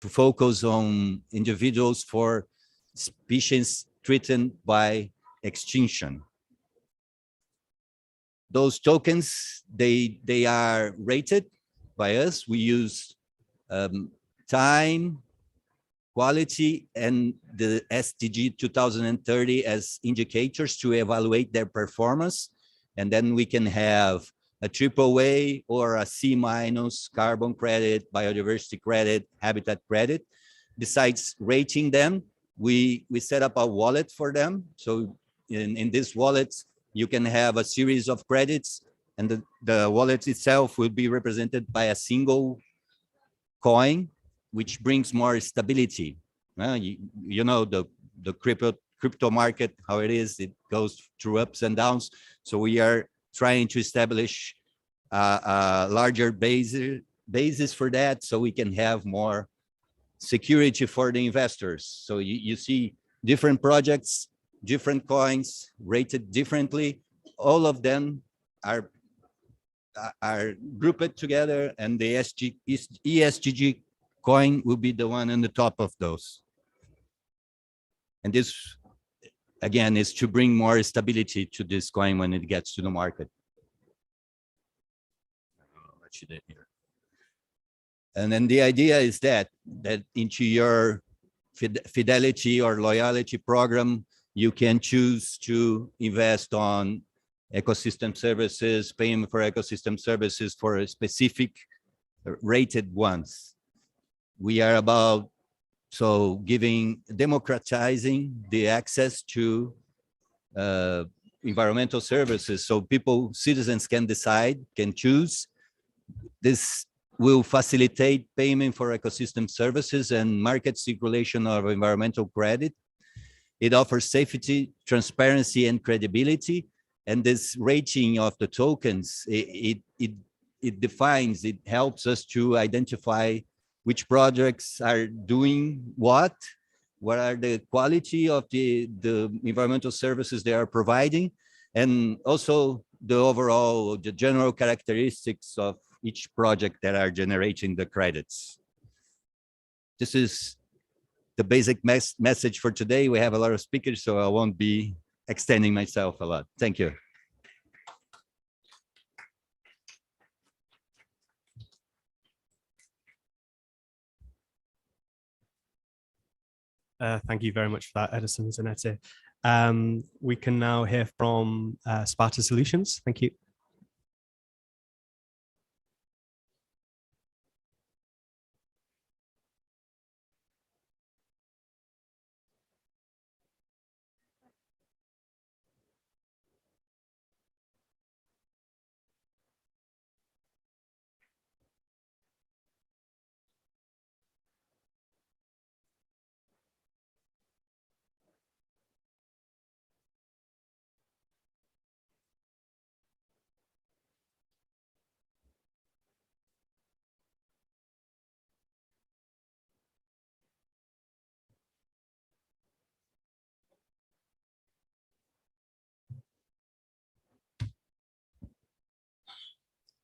to focus on individuals for species threatened by extinction. Those tokens, they are rated by us. We use time, quality, and the SDG 2030 as indicators to evaluate their performance. And then we can have a AAA or a C- carbon credit, biodiversity credit, habitat credit. Besides rating them, we set up a wallet for them. So in this wallet, you can have a series of credits, and the wallet itself will be represented by a single coin, which brings more stability. You know, the crypto market, how it is, it goes through ups and downs. So we are trying to establish a larger basis for that, so we can have more security for the investors. So you see different projects, different coins rated differently. All of them are grouped together, and the ESG coin will be the one on the top of those. And this, again, is to bring more stability to this coin when it gets to the market. I'll let you here. And then the idea is that into your fidelity or loyalty program, you can choose to invest on ecosystem services, paying for ecosystem services for a specific rated ones. We are about democratizing the access to environmental services, so citizens can decide, can choose. This will facilitate payment for ecosystem services and market circulation of environmental credit. It offers safety, transparency, and credibility. And this rating of the tokens, it defines, it helps us to identify which projects are doing what are the quality of the environmental services they are providing, and also the general characteristics of each project that are generating the credits. This is the basic message for today. We have a lot of speakers, so I won't be extending myself a lot. Thank you. Thank you very much for that, Edison Zanetti. We can now hear from Sparta Solutions. Thank you.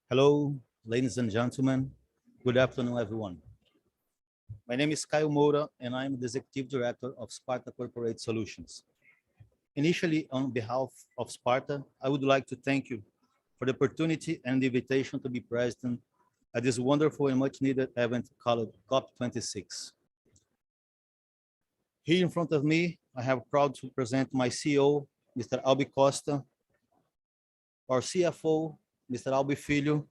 Hello, ladies and gentlemen. Good afternoon, everyone. My name is Caio Moura, and I'm the Executive Director of Sparta Corporate Solutions. Initially, on behalf of Sparta, I would like to thank you for the opportunity and the invitation to be present at this wonderful and much needed event called COP26. Here in front of me, I have proud to present my CEO, Mr. Albi Costa, our CFO, Mr. Albi Filho,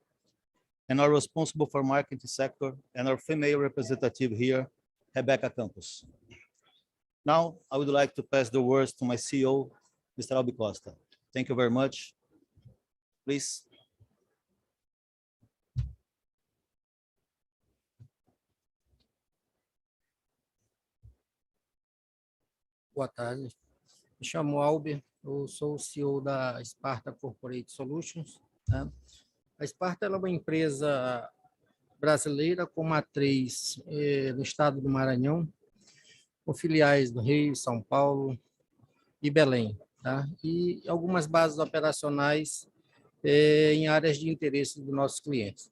and our responsible for marketing sector and our female representative here, Rebecca Campos. Now, I would like to pass the words to my CEO, Mr. Albi Costa. Thank you very much. Please. Boa tarde. Me chamo Albi, eu sou o CEO da Sparta Corporate Solutions. A Sparta é uma empresa brasileira com matriz no estado do Maranhão, com filiais no Rio, São Paulo e Belém, tá? E algumas bases operacionais em áreas de interesse dos nossos clientes.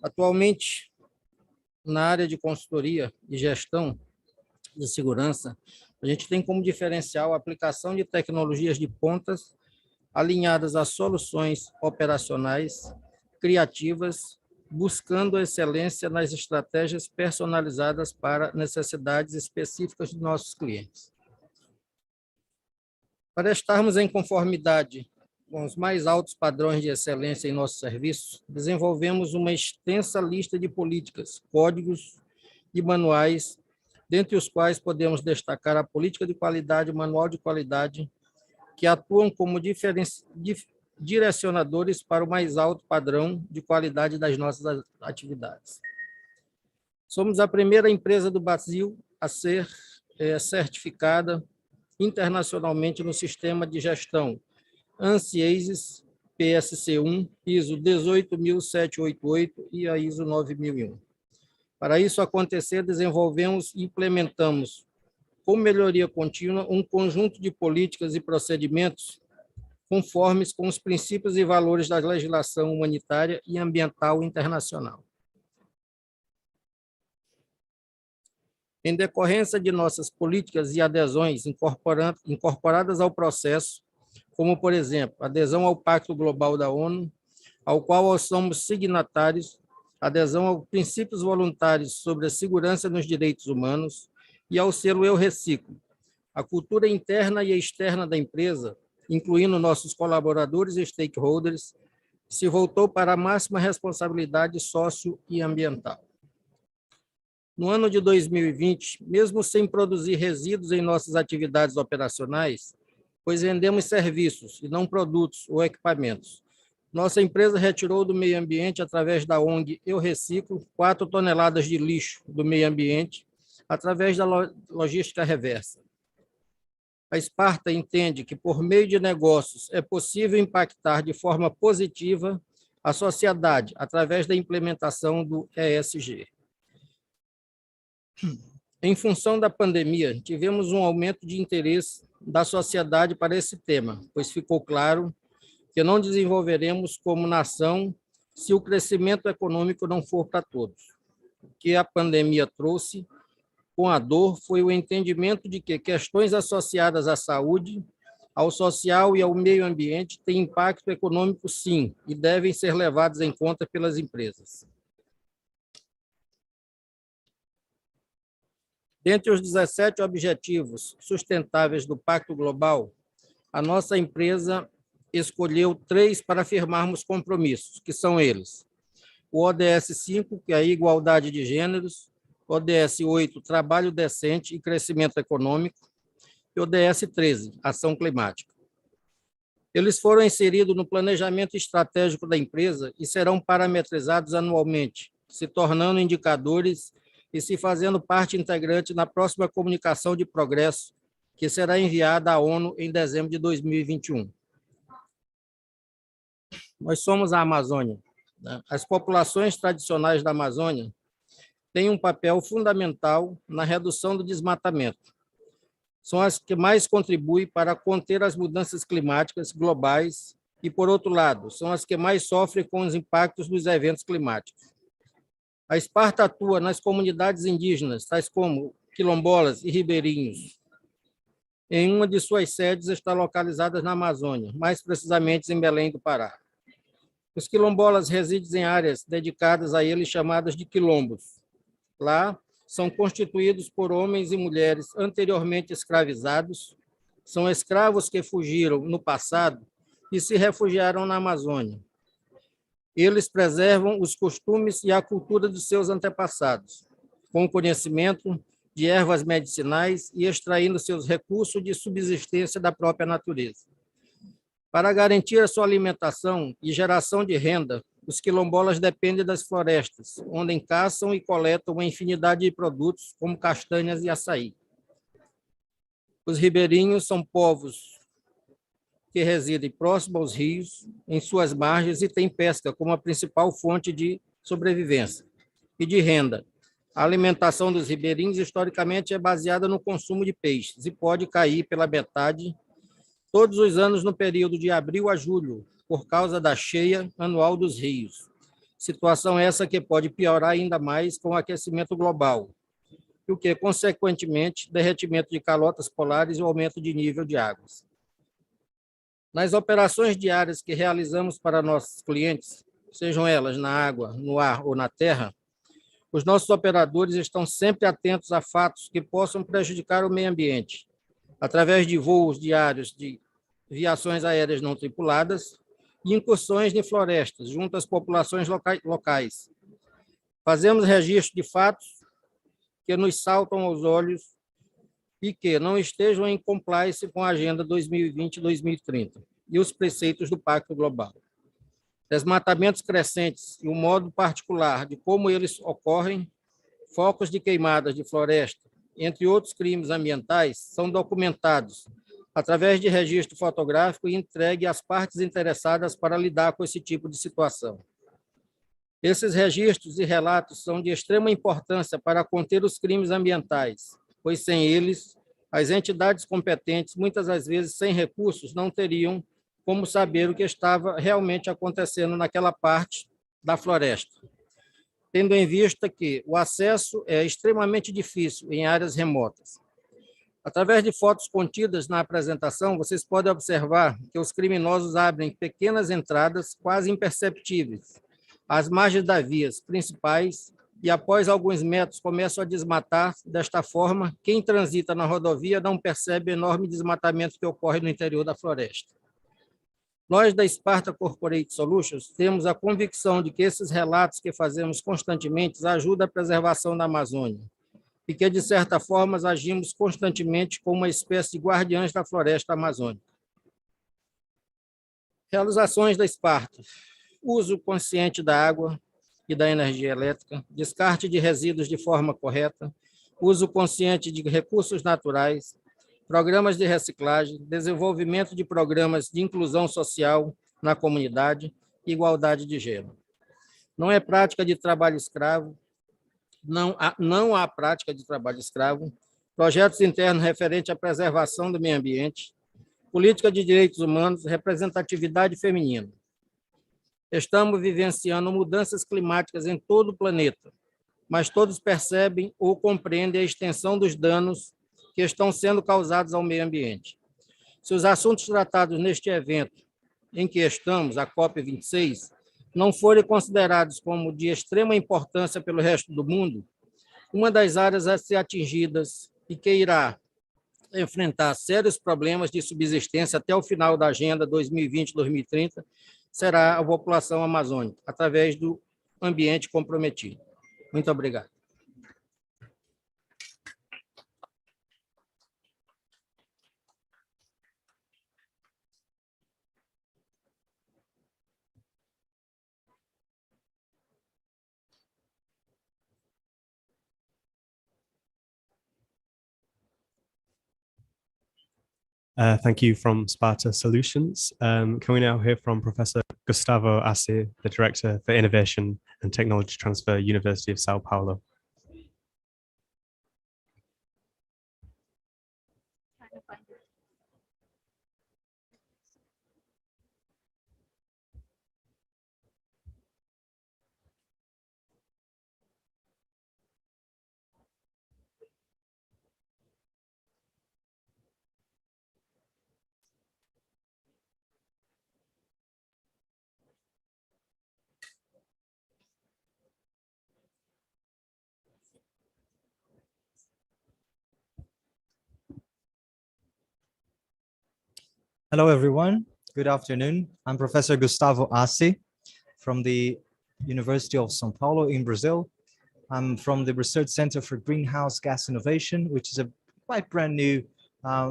Atualmente, na área de consultoria e gestão de segurança, a gente tem como diferencial a aplicação de tecnologias de pontas alinhadas a soluções operacionais, criativas, buscando a excelência nas estratégias personalizadas para necessidades específicas de nossos clientes. Para estarmos em conformidade com os mais altos padrões de excelência em nossos serviços, desenvolvemos uma extensa lista de políticas, códigos e manuais, dentre os quais podemos destacar a política de qualidade, o manual de qualidade, que atuam como direcionadores para o mais alto padrão de qualidade das nossas atividades. Somos a primeira empresa do Brasil a ser certificada internacionalmente no sistema de gestão ANSI PSC1, ISO 18788 e a ISO 9001. Para isso acontecer, desenvolvemos e implementamos, com melhoria contínua, um conjunto de políticas e procedimentos conformes com os princípios e valores da legislação humanitária e ambiental internacional. Em decorrência de nossas políticas e adesões incorporadas ao processo, como, por exemplo, adesão ao Pacto Global da ONU, ao qual somos signatários, adesão aos princípios voluntários sobre a segurança nos direitos humanos e ao selo Eu Reciclo. A cultura interna e externa da empresa, incluindo nossos colaboradores e stakeholders, se voltou para a máxima responsabilidade sócio e ambiental. No ano de 2020, mesmo sem produzir resíduos em nossas atividades operacionais, pois vendemos serviços e não produtos ou equipamentos, nossa empresa retirou do meio ambiente, através da ONG Eu Reciclo, 4 toneladas de lixo do meio ambiente, através da logística reversa. A Sparta entende que, por meio de negócios, é possível impactar de forma positiva a sociedade, através da implementação do ESG. Em função da pandemia, tivemos um aumento de interesse da sociedade para esse tema, pois ficou claro que não desenvolveremos como nação se o crescimento econômico não for para todos. O que a pandemia trouxe com a dor foi o entendimento de que questões associadas à saúde, ao social e ao meio ambiente têm impacto econômico, sim, e devem ser levados em conta pelas empresas. Dentre os 17 objetivos sustentáveis do Pacto Global, a nossa empresa escolheu 3 para firmarmos compromissos, que são eles: o ODS 5, que é a igualdade de gêneros, o ODS 8, trabalho decente e crescimento econômico, e o ODS 13, ação climática. Eles foram inseridos no planejamento estratégico da empresa e serão parametrizados anualmente, se tornando indicadores e se fazendo parte integrante na próxima comunicação de progresso, que será enviada à ONU em dezembro de 2021. Nós somos a Amazônia. As populações tradicionais da Amazônia têm um papel fundamental na redução do desmatamento. São as que mais contribuem para conter as mudanças climáticas globais e, por outro lado, são as que mais sofrem com os impactos dos eventos climáticos. A Sparta atua nas comunidades indígenas, tais como quilombolas e ribeirinhos. Em uma de suas sedes está localizada na Amazônia, mais precisamente em Belém do Pará. Os quilombolas residem em áreas dedicadas a eles, chamadas de quilombos. Lá, são constituídos por homens e mulheres anteriormente escravizados, são escravos que fugiram no passado e se refugiaram na Amazônia. Eles preservam os costumes e a cultura de seus antepassados, com o conhecimento de ervas medicinais e extraindo seus recursos de subsistência da própria natureza. Para garantir a sua alimentação e geração de renda, os quilombolas dependem das florestas, onde caçam e coletam uma infinidade de produtos, como castanhas e açaí. Os ribeirinhos são povos que residem próximo aos rios, em suas margens, e têm pesca como a principal fonte de sobrevivência e de renda. A alimentação dos ribeirinhos, historicamente, é baseada no consumo de peixes e pode cair pela metade todos os anos no período de abril a julho, por causa da cheia anual dos rios. Situação essa que pode piorar ainda mais com o aquecimento global, e o que, consequentemente, derretimento de calotas polares e o aumento de nível de águas. Nas operações diárias que realizamos para nossos clientes, sejam elas na água, no ar ou na terra, os nossos operadores estão sempre atentos a fatos que possam prejudicar o meio ambiente, através de voos diários de viações aéreas não tripuladas e incursões em florestas junto às populações locais. Fazemos registro de fatos que nos saltam aos olhos e que não estejam em compliance com a Agenda 2020-2030 e os preceitos do Pacto Global. Desmatamentos crescentes e o modo particular de como eles ocorrem, focos de queimadas de floresta, entre outros crimes ambientais, são documentados através de registro fotográfico e entregue às partes interessadas para lidar com esse tipo de situação. Esses registros e relatos são de extrema importância para conter os crimes ambientais, pois sem eles, as entidades competentes, muitas das vezes sem recursos, não teriam como saber o que estava realmente acontecendo naquela parte da floresta. Tendo em vista que o acesso é extremamente difícil em áreas remotas. Através de fotos contidas na apresentação, vocês podem observar que os criminosos abrem pequenas entradas quase imperceptíveis às margens das vias principais e, após alguns metros, começam a desmatar. Desta forma, quem transita na rodovia não percebe o enorme desmatamento que ocorre no interior da floresta. Nós, da Sparta Corporate Solutions, temos a convicção de que esses relatos que fazemos constantemente ajudam a preservação da Amazônia e que, de certa forma, agimos constantemente como uma espécie de guardiães da floresta amazônica. Realizações da Sparta: uso consciente da água e da energia elétrica, descarte de resíduos de forma correta, uso consciente de recursos naturais, programas de reciclagem, desenvolvimento de programas de inclusão social na comunidade e igualdade de gênero. Não é prática de trabalho escravo, não há prática de trabalho escravo, projetos internos referentes à preservação do meio ambiente, política de direitos humanos, representatividade feminina. Estamos vivenciando mudanças climáticas em todo o planeta, mas todos percebem ou compreendem a extensão dos danos que estão sendo causados ao meio ambiente. Se os assuntos tratados neste evento em que estamos, a COP26, não forem considerados como de extrema importância pelo resto do mundo, uma das áreas a ser atingidas e que irá enfrentar sérios problemas de subsistência até o final da Agenda 2020-2030 será a população amazônica, através do ambiente comprometido. Muito obrigado. Thank you from Sparta Solutions. Can we now hear from Professor Gustavo Assi, the Director for Innovation and Technology Transfer, University of Sao Paulo? Hello, everyone. Good afternoon. I'm Professor Gustavo Assi from the University of São Paulo in Brazil. I'm from the Research Center for Greenhouse Gas Innovation, which is a quite brand new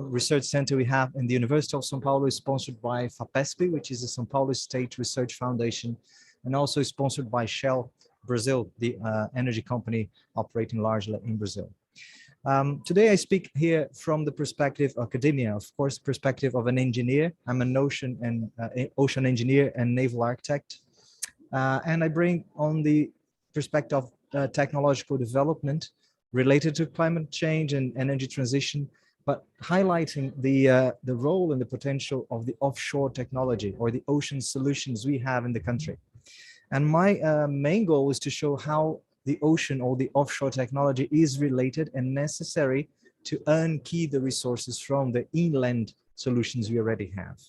research center we have in the University of São Paulo, sponsored by FAPESP, which is the São Paulo State Research Foundation, and also sponsored by Shell Brazil, the energy company operating largely in Brazil. Today I speak here from the perspective of academia, of course, perspective of an engineer. I'm an ocean engineer and naval architect. And I bring on the perspective of technological development related to climate change and energy transition, but highlighting the role and the potential of the offshore technology or the ocean solutions we have in the country. And my main goal is to show how the ocean or the offshore technology is related and necessary to unkey the resources from the inland solutions we already have.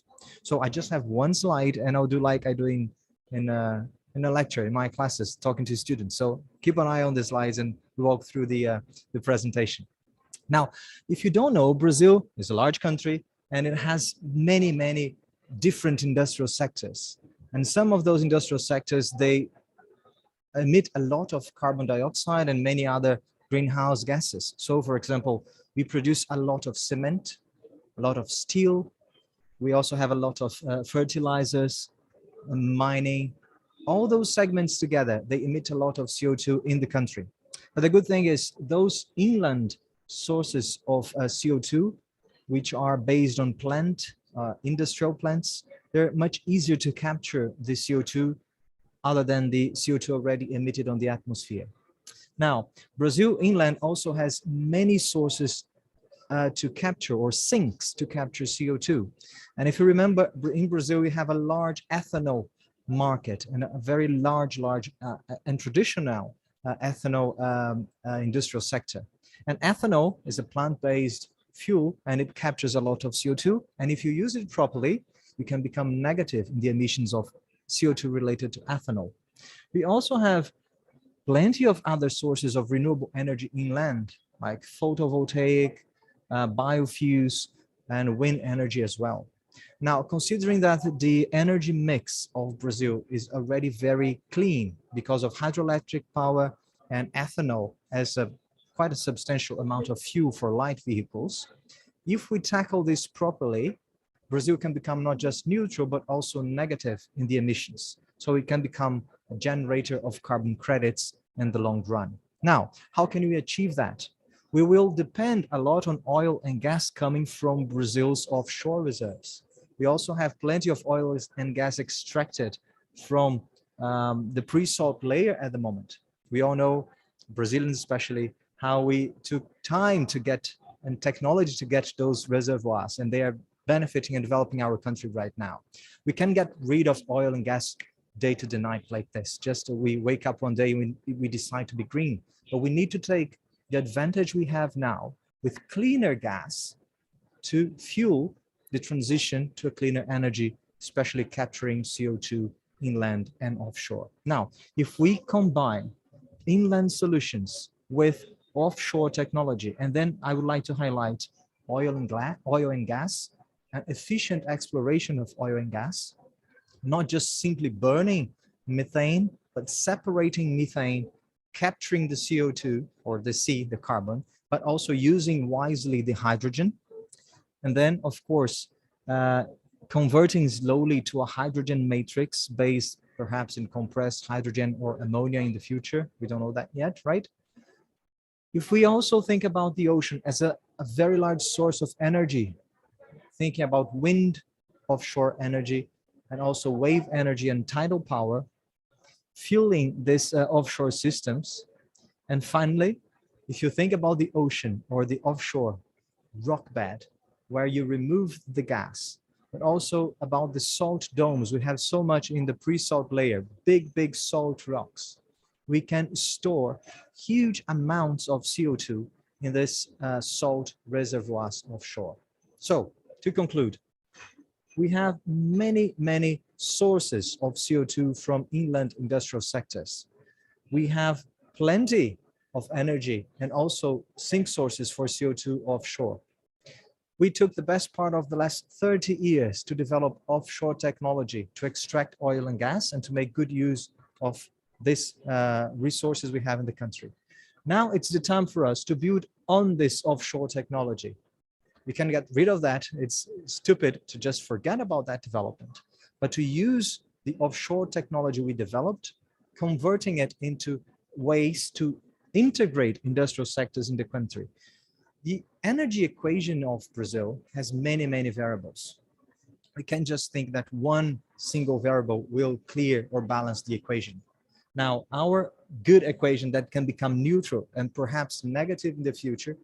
So I just have one slide, and I'll do like I do in a lecture in my classes, talking to students. So keep an eye on the slides and walk through the presentation. Now, if you don't know, Brazil is a large country and it has many, many different industrial sectors. And some of those industrial sectors, they emit a lot of carbon dioxide and many other greenhouse gases. So for example, we produce a lot of cement, a lot of steel. We also have a lot of fertilizers, mining. All those segments together, they emit a lot of CO2 in the country. But the good thing is those inland sources of CO2, which are based on industrial plants, they're much easier to capture the CO2 other than the CO2 already emitted on the atmosphere. Now, Brazil inland also has many sources to capture, or sinks to capture CO2. And if you remember, in Brazil, we have a large ethanol market and a very large and traditional ethanol industrial sector. And ethanol is a plant-based fuel, and it captures a lot of CO2. And if you use it properly, you can become negative in the emissions of CO2 related to ethanol. We also have plenty of other sources of renewable energy inland, like photovoltaic, biofuels, and wind energy as well. Now, considering that the energy mix of Brazil is already very clean because of hydroelectric power and ethanol as quite a substantial amount of fuel for light vehicles, if we tackle this properly, Brazil can become not just neutral, but also negative in the emissions. So it can become a generator of carbon credits in the long run. Now, how can we achieve that? We will depend a lot on oil and gas coming from Brazil's offshore reserves. We also have plenty of oil and gas extracted from the pre-salt layer at the moment. We all know, Brazilians especially, how we took time to get and technology to get those reservoirs, and they are benefiting and developing our country right now. We can get rid of oil and gas day to the night like this. Just we wake up one day and we decide to be green, but we need to take the advantage we have now with cleaner gas to fuel the transition to a cleaner energy, especially capturing CO2 inland and offshore. Now, if we combine inland solutions with offshore technology, and then I would like to highlight oil and gas, and efficient exploration of oil and gas, not just simply burning methane, but separating methane, capturing the CO2 or the carbon, but also using wisely the hydrogen. And then, of course, converting slowly to a hydrogen matrix based perhaps in compressed hydrogen or ammonia in the future. We don't know that yet, right? If we also think about the ocean as a very large source of energy, thinking about wind, offshore energy, and also wave energy and tidal power, fueling these offshore systems. And finally, if you think about the ocean or the offshore rock bed, where you remove the gas, but also about the salt domes. We have so much in the pre-salt layer, big salt rocks. We can store huge amounts of CO2 in this salt reservoirs offshore. So to conclude, we have many sources of CO2 from inland industrial sectors. We have plenty of energy and also sink sources for CO2 offshore. We took the best part of the last 30 years to develop offshore technology to extract oil and gas and to make good use of these resources we have in the country. Now it's the time for us to build on this offshore technology. We can get rid of that. It's stupid to just forget about that development, but to use the offshore technology we developed, converting it into ways to integrate industrial sectors in the country. The energy equation of Brazil has many variables. We can't just think that one single variable will clear or balance the equation. Now, our good equation that can become neutral and perhaps negative in the future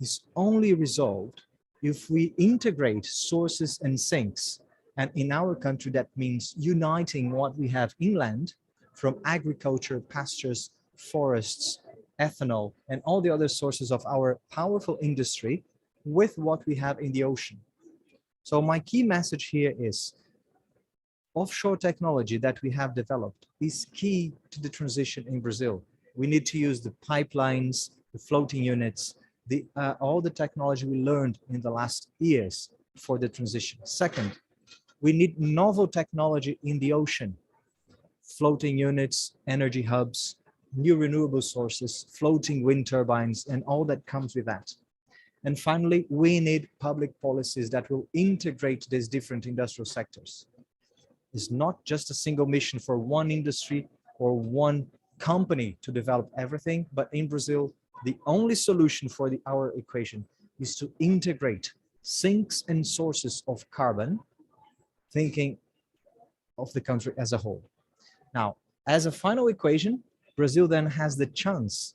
is only resolved if we integrate sources and sinks. And in our country, that means uniting what we have inland from agriculture, pastures, forests, ethanol, and all the other sources of our powerful industry with what we have in the ocean. So my key message here is offshore technology that we have developed is key to the transition in Brazil. We need to use the pipelines, the floating units, all the technology we learned in the last years for the transition. Second, we need novel technology in the ocean, floating units, energy hubs, new renewable sources, floating wind turbines, and all that comes with that. And finally, we need public policies that will integrate these different industrial sectors. It's not just a single mission for one industry or one company to develop everything, but in Brazil, the only solution for our equation is to integrate sinks and sources of carbon, thinking of the country as a whole. Now, as a final equation, Brazil then has the chance,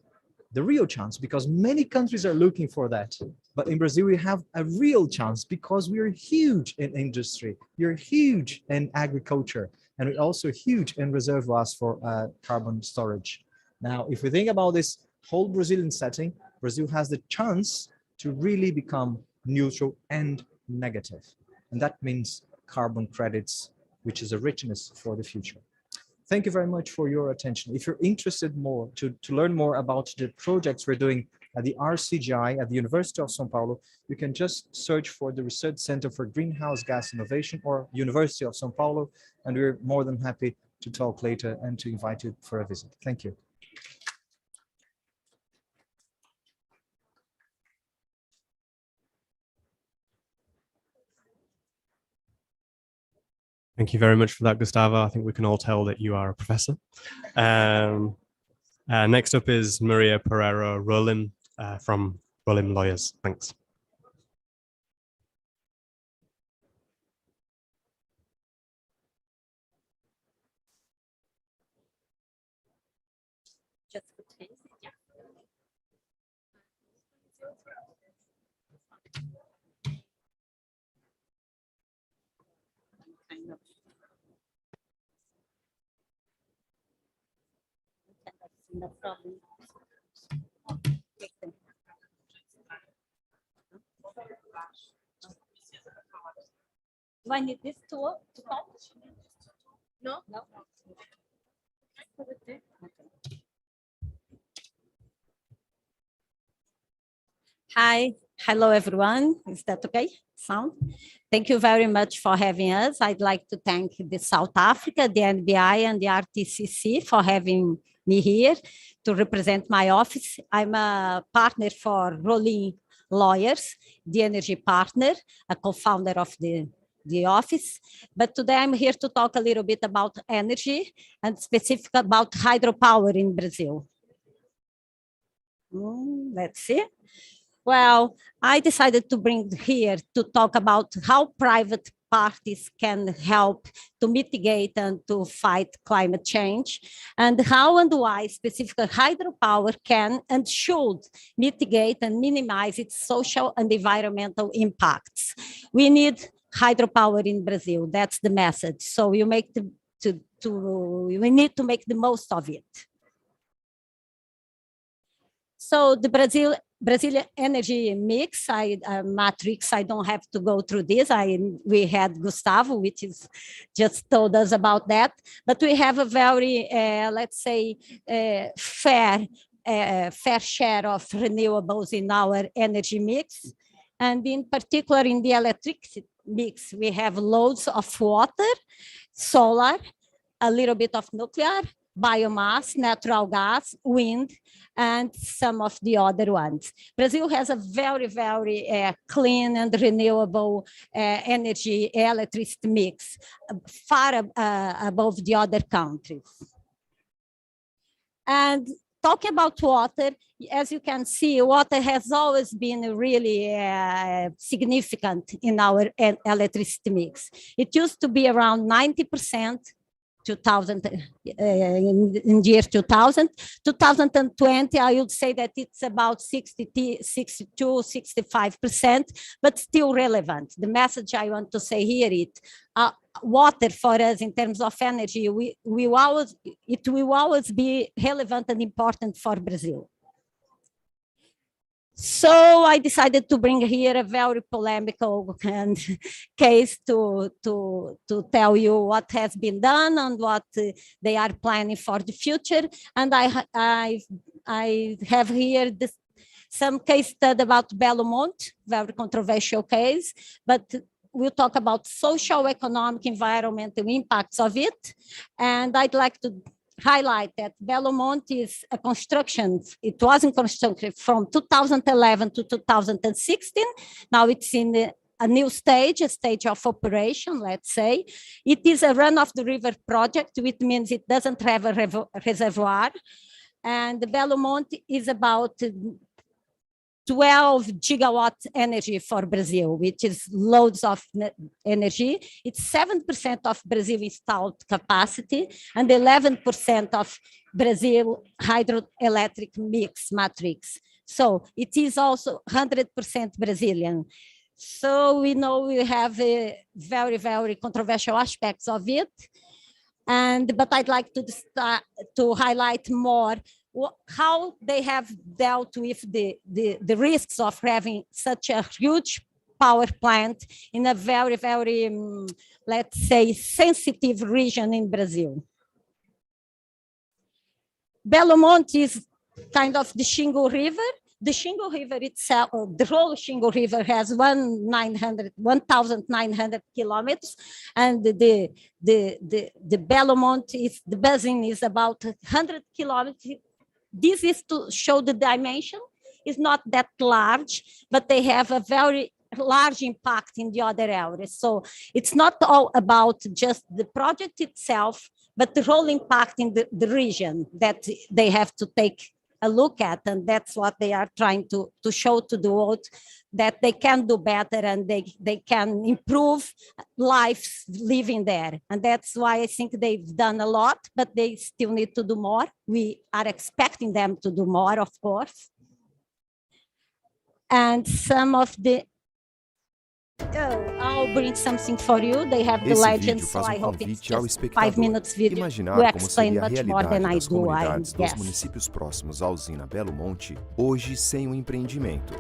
the real chance, because many countries are looking for that. But in Brazil, we have a real chance because we are huge in industry, we are huge in agriculture, and we're also huge in reservoirs for carbon storage. Now, if we think about this whole Brazilian setting, Brazil has the chance to really become neutral and negative. And that means carbon credits, which is a richness for the future. Thank you very much for your attention. If you're interested more to learn more about the projects we're doing at the RCGI at the University of São Paulo, you can just search for the Research Center for Greenhouse Gas Innovation or University of São Paulo, and we're more than happy to talk later and to invite you for a visit. Thank you. Thank you very much for that, Gustavo. I think we can all tell that you are a professor. Next up is Maria Pereira Rolim from Rolim Lawyers. Thanks. No problem. Do I need this to talk? No? No. Okay. Hi. Hello, everyone. Is that okay? Sound? Thank you very much for having us. I'd like to thank the South Africa, the NBI, and the RTCC for having me here to represent my office. I'm a partner for Rolim Lawyers, the energy partner, a co-founder of the office. But today I'm here to talk a little bit about energy and specific about hydropower in Brazil. Let's see. Well, I decided to bring here to talk about how private parties can help to mitigate and to fight climate change, and how and why specific hydropower can and should mitigate and minimize its social and environmental impacts. We need hydropower in Brazil. That's the message. So we need to make the most of it. So the Brazilian energy mix, matrix, I don't have to go through this. We had Gustavo, which is just told us about that. But we have a very, let's say, fair share of renewables in our energy mix. And in particular, in the electricity mix, we have loads of water, solar, a little bit of nuclear, biomass, natural gas, wind, and some of the other ones. Brazil has a very, very clean and renewable energy electricity mix, far above the other countries. And talking about water, as you can see, water has always been really significant in our electricity mix. It used to be around 90%. 2000, in the year 2000. 2020, I would say that it's about 62, 65%, but still relevant. The message I want to say here is water for us in terms of energy, it will always be relevant and important for Brazil. So I decided to bring here a very polemical case to tell you what has been done and what they are planning for the future. And I have here some case study about Belo Monte, very controversial case, but we'll talk about social, economic, environmental impacts of it. And I'd like to highlight that Belo Monte is a construction. It was in construction from 2011 to 2016. Now it's in a new stage, a stage of operation, let's say. It is a run-of-the-river project, which means it doesn't have a reservoir. And the Belo Monte is about 12 gigawatt energy for Brazil, which is loads of energy. It's 7% of Brazil installed capacity and 11% of Brazil hydroelectric mix matrix. So it is also 100% Brazilian. So we know we have a very, very controversial aspects of it. But I'd like to highlight more how they have dealt with the risks of having such a huge power plant in a very, very, let's say, sensitive region in Brazil. Belo Monte is kind of the Xingu River. The Xingu River itself, the whole Xingu River has 1,900 kilometers, and the Belo Monte, the basin is about 100 kilometers. This is to show the dimension. It's not that large, but they have a very large impact in the other areas. So it's not all about just the project itself, but the whole impact in the region that they have to take a look at. And that's what they are trying to show to the world, that they can do better and they can improve lives living there. And that's why I think they've done a lot, but they still need to do more. We are expecting them to do more, of course. And some of the I'll bring something for you. They have the legend, so I hope it's just 5 minutes video. We explain much more than I do, I dos guess. municípios próximos à usina Belo Monte, hoje sem o empreendimento.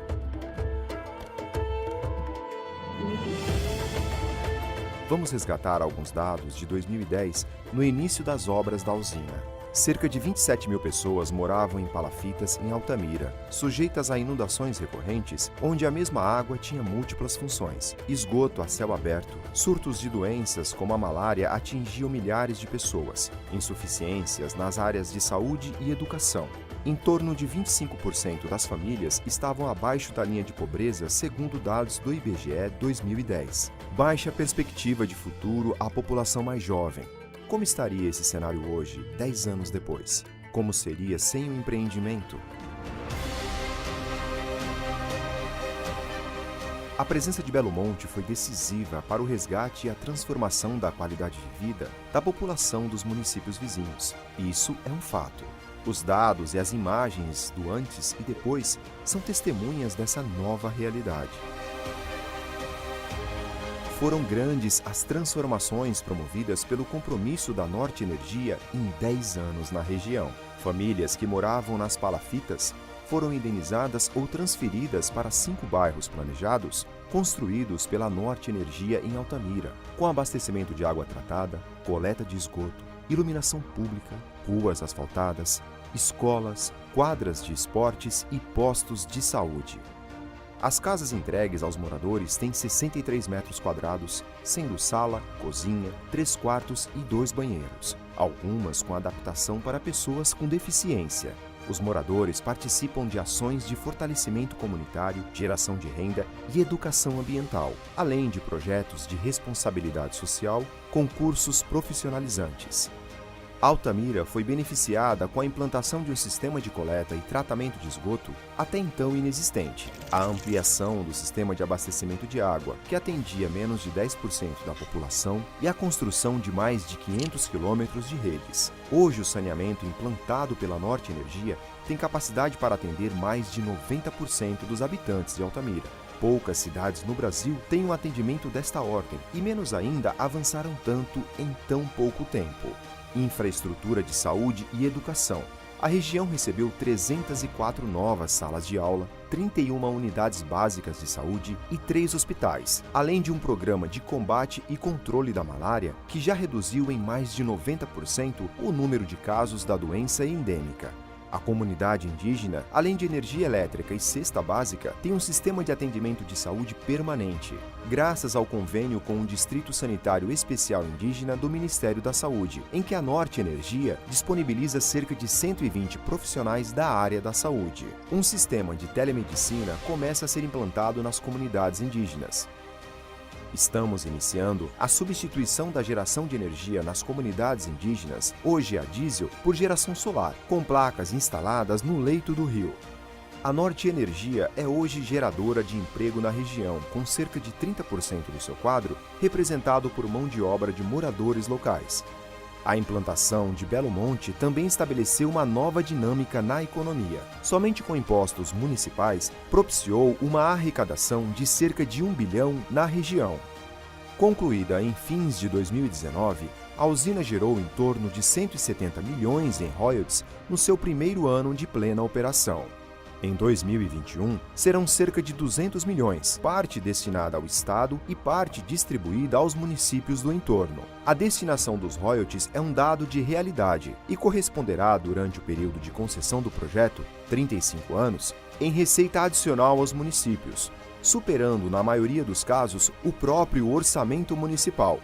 Vamos resgatar alguns dados de 2010, no início das obras da usina. Cerca de 27 mil pessoas moravam em palafitas em Altamira, sujeitas a inundações recorrentes, onde a mesma água tinha múltiplas funções. Esgoto a céu aberto, surtos de doenças como a malária atingiam milhares de pessoas, insuficiências nas áreas de saúde e educação. Em torno de 25% das famílias estavam abaixo da linha de pobreza, segundo dados do IBGE 2010. Baixa perspectiva de futuro à população mais jovem. Como estaria esse cenário hoje, 10 anos depois? Como seria sem o empreendimento? A presença de Belo Monte foi decisiva para o resgate e a transformação da qualidade de vida da população dos municípios vizinhos. Isso é um fato. Os dados e as imagens do antes e depois são testemunhas dessa nova realidade. Foram grandes as transformações promovidas pelo compromisso da Norte Energia em 10 anos na região. Famílias que moravam nas palafitas foram indenizadas ou transferidas para 5 bairros planejados, construídos pela Norte Energia em Altamira, com abastecimento de água tratada, coleta de esgoto, iluminação pública, ruas asfaltadas, escolas, quadras de esportes e postos de saúde. As casas entregues aos moradores têm 63 metros quadrados, sendo sala, cozinha, 3 quartos e 2 banheiros, algumas com adaptação para pessoas com deficiência. Os moradores participam de ações de fortalecimento comunitário, geração de renda e educação ambiental, além de projetos de responsabilidade social com cursos profissionalizantes. Altamira foi beneficiada com a implantação de um sistema de coleta e tratamento de esgoto até então inexistente, a ampliação do sistema de abastecimento de água, que atendia menos de 10% da população, e a construção de mais de 500 quilômetros de redes. Hoje, o saneamento implantado pela Norte Energia tem capacidade para atender mais de 90% dos habitantes de Altamira. Poucas cidades no Brasil têm um atendimento desta ordem e, menos ainda, avançaram tanto em tão pouco tempo. Infraestrutura de saúde e educação. A região recebeu 304 novas salas de aula, 31 unidades básicas de saúde e 3 hospitais, além de um programa de combate e controle da malária que já reduziu em mais de 90% o número de casos da doença endêmica. A comunidade indígena, além de energia elétrica e cesta básica, tem um sistema de atendimento de saúde permanente, graças ao convênio com o Distrito Sanitário Especial Indígena do Ministério da Saúde, em que a Norte Energia disponibiliza cerca de 120 profissionais da área da saúde. Um sistema de telemedicina começa a ser implantado nas comunidades indígenas. Estamos iniciando a substituição da geração de energia nas comunidades indígenas, hoje a diesel, por geração solar, com placas instaladas no leito do rio. A Norte Energia é hoje geradora de emprego na região, com cerca de 30% do seu quadro representado por mão de obra de moradores locais. A implantação de Belo Monte também estabeleceu uma nova dinâmica na economia. Somente com impostos municipais, propiciou uma arrecadação de cerca de 1 bilhão na região. Concluída em fins de 2019, a usina gerou em torno de 170 milhões em royalties no seu primeiro ano de plena operação. Em 2021, serão cerca de 200 milhões, parte destinada ao Estado e parte distribuída aos municípios do entorno. A destinação dos royalties é um dado de realidade e corresponderá, durante o período de concessão do projeto, 35 anos, em receita adicional aos municípios, superando, na maioria dos casos, o próprio orçamento municipal.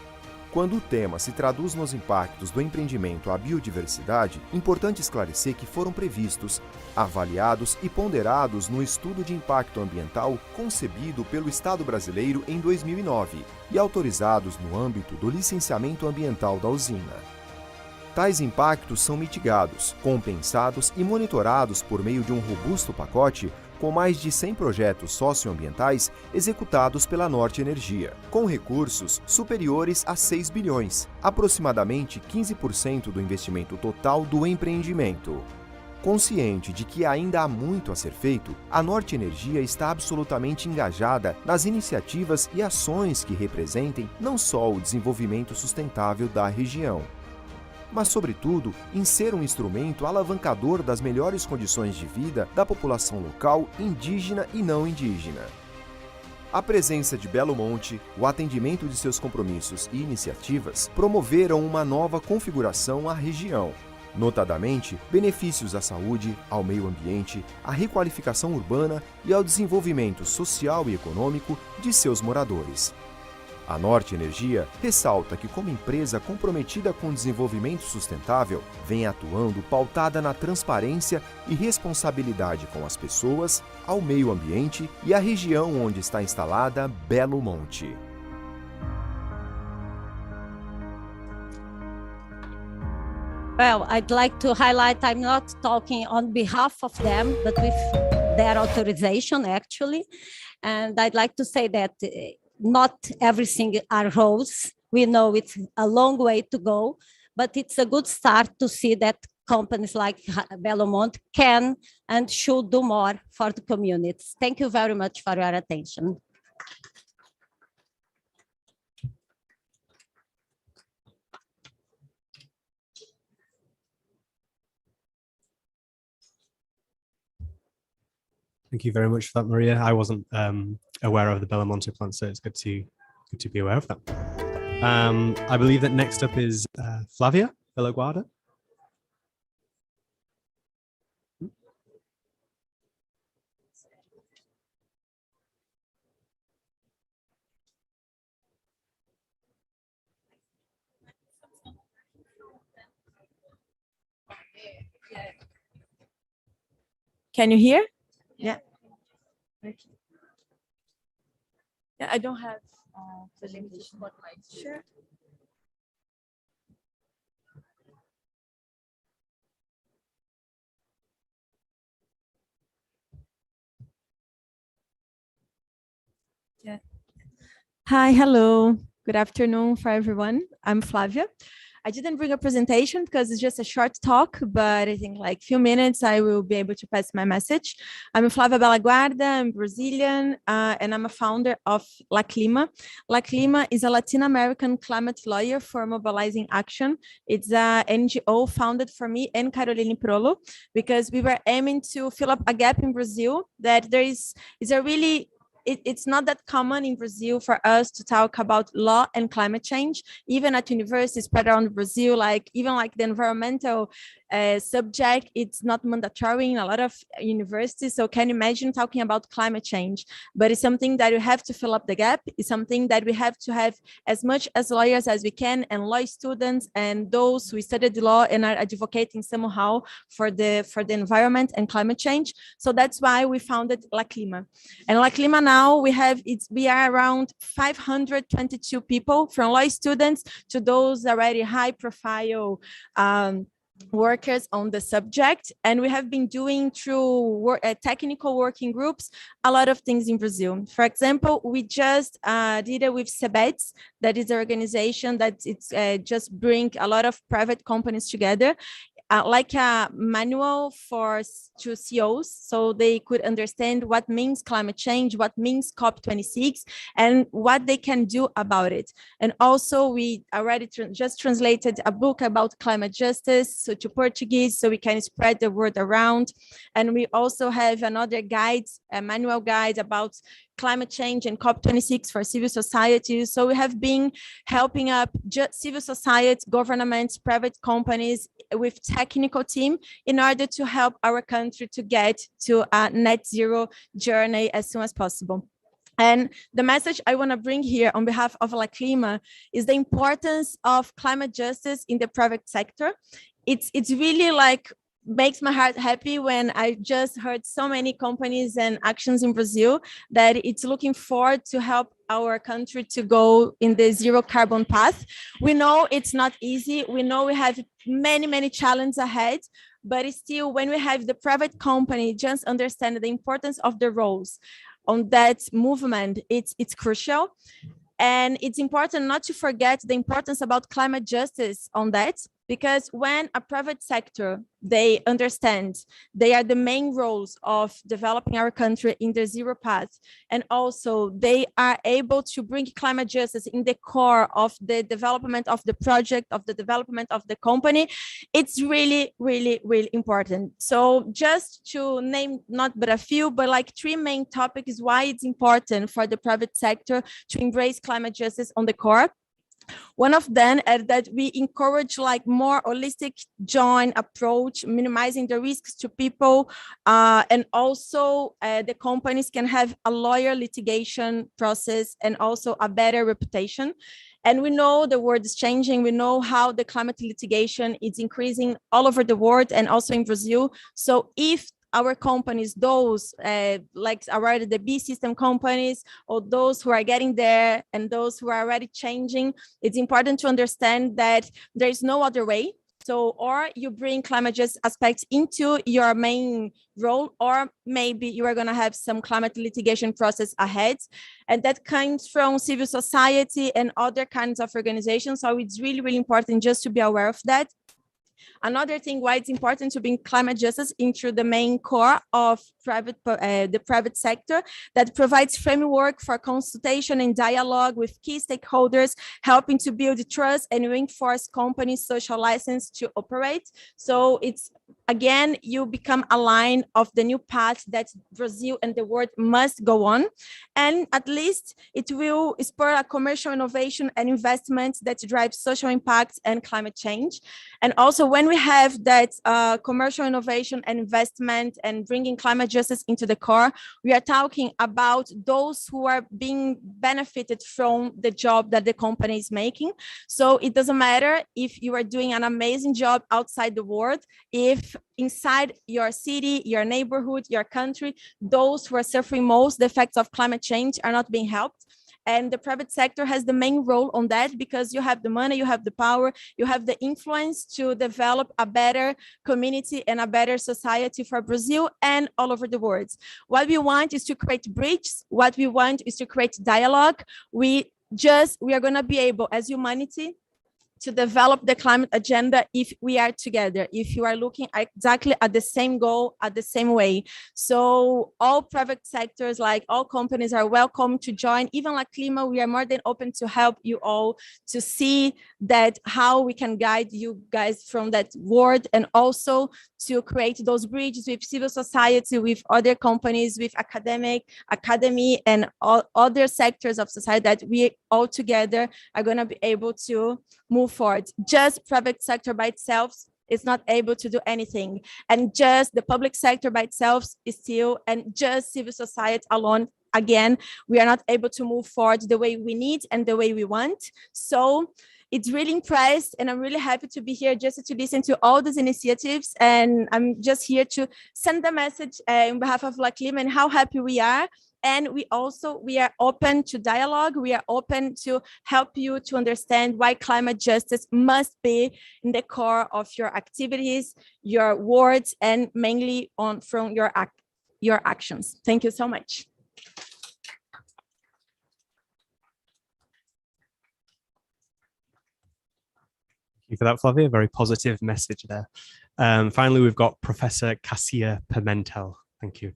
Quando o tema se traduz nos impactos do empreendimento à biodiversidade, importante esclarecer que foram previstos, avaliados e ponderados no estudo de impacto ambiental concebido pelo Estado brasileiro em 2009 e autorizados no âmbito do licenciamento ambiental da usina. Tais impactos são mitigados, compensados e monitorados por meio de um robusto pacote com mais de 100 projetos socioambientais executados pela Norte Energia, com recursos superiores a 6 bilhões, aproximadamente 15% do investimento total do empreendimento. Consciente de que ainda há muito a ser feito, a Norte Energia está absolutamente engajada nas iniciativas e ações que representem não só o desenvolvimento sustentável da região, mas, sobretudo, em ser um instrumento alavancador das melhores condições de vida da população local, indígena e não indígena. A presença de Belo Monte, o atendimento de seus compromissos e iniciativas promoveram uma nova configuração à região, notadamente benefícios à saúde, ao meio ambiente, à requalificação urbana e ao desenvolvimento social e econômico de seus moradores. A Norte Energia ressalta que, como empresa comprometida com o desenvolvimento sustentável, vem atuando pautada na transparência e responsabilidade com as pessoas, ao meio ambiente e à região onde está instalada Belo Monte. Well, I'd like to highlight, I'm not talking on behalf of them, but with their authorization, actually. And I'd like to say that not everything are roses. We know it's a long way to go, but it's a good start to see that companies like Belo Monte can and should do more for the communities. Thank you very much for your attention. Thank you very much for that, Maria. I wasn't aware of the Belo Monte plant, so it's good to be aware of that. I believe that next up is Flavia Villaguarda. Can you hear? Yeah. Okay. Yeah, I don't have presentation. Sure. Yeah. Hi, hello. Good afternoon for everyone. I'm Flavia. I didn't bring a presentation because it's just a short talk, but I think like few minutes I will be able to pass my message. I'm Flavia Bellaguarda, I'm Brazilian, and I'm a founder of La Clima. La Clima is a Latin American climate lawyer for mobilizing action. It's a NGO founded for me and Caroline Prolo because we were aiming to fill up a gap in Brazil that there is a really it's not that common in Brazil for us to talk about law and climate change, even at universities spread around Brazil, like even like the environmental subject, it's not mandatory in a lot of universities. So can you imagine talking about climate change? But it's something that we have to fill up the gap. It's something that we have to have as much as lawyers as we can, and law students and those who studied law and are advocating somehow for the environment and climate change. So that's why we founded La Clima. And La Clima now we are around 522 people, from law students to those already high profile workers on the subject, and we have been doing through technical working groups a lot of things in Brazil. For example, we just did it with CEBETS, that is an organization that it's just bring a lot of private companies together, like a manual to CEOs, so they could understand what means climate change, what means COP26, and what they can do about it. And also, we already just translated a book about climate justice to Portuguese, so we can spread the word around. And we also have another guide, a manual guide about climate change and COP26 for civil society. So we have been helping up civil society, governments, private companies with technical team in order to help our country to get to a net zero journey as soon as possible. And the message I want to bring here on behalf of La Clima is the importance of climate justice in the private sector. It's really like makes my heart happy when I just heard so many companies and actions in Brazil that it's looking forward to help our country to go in the zero carbon path. We know it's not easy. We know we have many challenges ahead, but still, when we have the private company just understand the importance of the roles on that movement, it's crucial. And it's important not to forget the importance about climate justice on that, because when a private sector, they understand they are the main roles of developing our country in the zero path, and also they are able to bring climate justice in the core of the development of the project, of the development of the company, it's really important. So just to name not but a few, but like three main topics why it's important for the private sector to embrace climate justice on the core. One of them is that we encourage like more holistic joint approach, minimizing the risks to people, and also the companies can have a lawyer litigation process and also a better reputation. And we know the world is changing. We know how the climate litigation is increasing all over the world and also in Brazil. So if our companies, those like already the B system companies, or those who are getting there and those who are already changing, it's important to understand that there is no other way. So, or you bring climate justice aspects into your main role, or maybe you are going to have some climate litigation process ahead. And that comes from civil society and other kinds of organizations. So it's really important just to be aware of that. Another thing why it's important to bring climate justice into the main core of the private sector, that provides framework for consultation and dialogue with key stakeholders, helping to build trust and reinforce companies' social license to operate. So it's, again, you become a line of the new path that Brazil and the world must go on. And at least it will spur a commercial innovation and investment that drives social impact and climate change. And also when we have that commercial innovation and investment and bringing climate justice into the core, we are talking about those who are being benefited from the job that the company is making. So it doesn't matter if you are doing an amazing job outside the world, if inside your city, your neighborhood, your country, those who are suffering most the effects of climate change are not being helped. And the private sector has the main role on that because you have the money, you have the power, you have the influence to develop a better community and a better society for Brazil and all over the world. What we want is to create bridges. What we want is to create dialogue. We are going to be able, as humanity, to develop the climate agenda if we are together, if you are looking exactly at the same goal, at the same way. So all private sectors, like all companies, are welcome to join. Even like Klima, we are more than open to help you all to see that how we can guide you guys from that world, and also to create those bridges with civil society, with other companies, with academy, and all other sectors of society that we all together are going to be able to move forward. Just private sector by itself is not able to do anything. And just the public sector by itself is still, and just civil society alone, again, we are not able to move forward the way we need and the way we want. So it's really impressed, and I'm really happy to be here just to listen to all these initiatives. And I'm just here to send the message on behalf of La Clima and how happy we are. And we are open to dialogue. We are open to help you to understand why climate justice must be in the core of your activities, your words, and mainly from your actions. Thank you so much. Thank you for that, Flavia. Very positive message there. Finally, we've got Professor Cassia Pimentel. Thank you.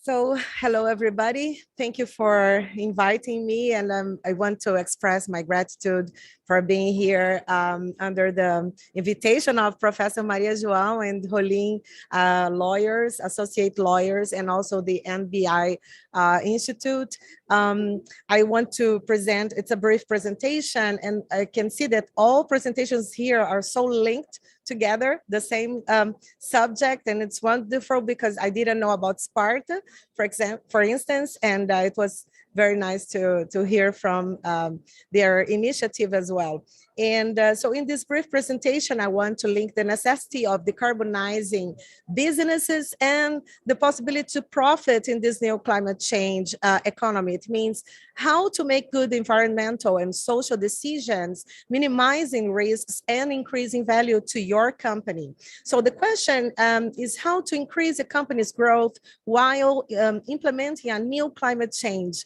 So, hello everybody. Thank you for inviting me, and I want to express my gratitude for being here under the invitation of Professor Maria João and Rolim lawyers, associate lawyers, and also the NBI Institute. I want to present, it's a brief presentation, and I can see that all presentations here are so linked together, the same subject, and it's wonderful because I didn't know about Sparta, for instance, and it was very nice to hear from their initiative as well. And so in this brief presentation, I want to link the necessity of decarbonizing businesses and the possibility to profit in this new climate change economy. It means how to make good environmental and social decisions, minimizing risks and increasing value to your company. So the question is how to increase a company's growth while implementing a new climate change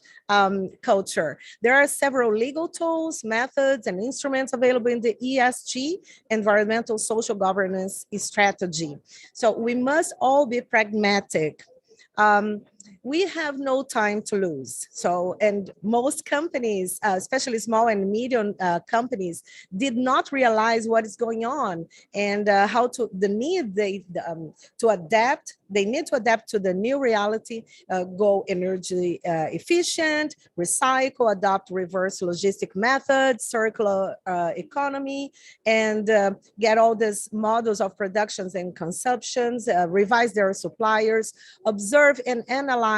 culture. There are several legal tools, methods, and instruments available in the ESG, environmental social governance strategy. So we must all be pragmatic. We have no time to lose. So, and most companies, especially small and medium companies, did not realize what is going on and how to to adapt. They need to adapt to the new reality, go energy efficient, recycle, adopt reverse logistic methods, circular economy, and get all these models of productions and consumptions, revise their suppliers, observe and analyze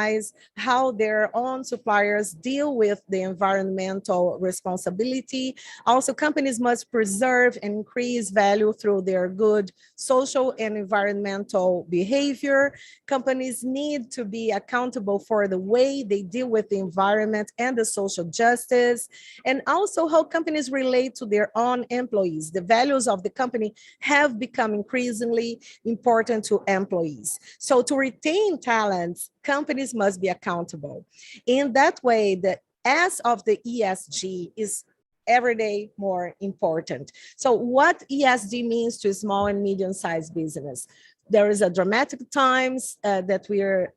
how their own suppliers deal with the environmental responsibility. Also, companies must preserve and increase value through their good social and environmental behavior. Companies need to be accountable for the way they deal with the environment and the social justice, and also how companies relate to their own employees. The values of the company have become increasingly important to employees. So to retain talents, companies must be accountable. In that way, the S of the ESG is every day more important. So what ESG means to small and medium-sized business? There is a dramatic times that we are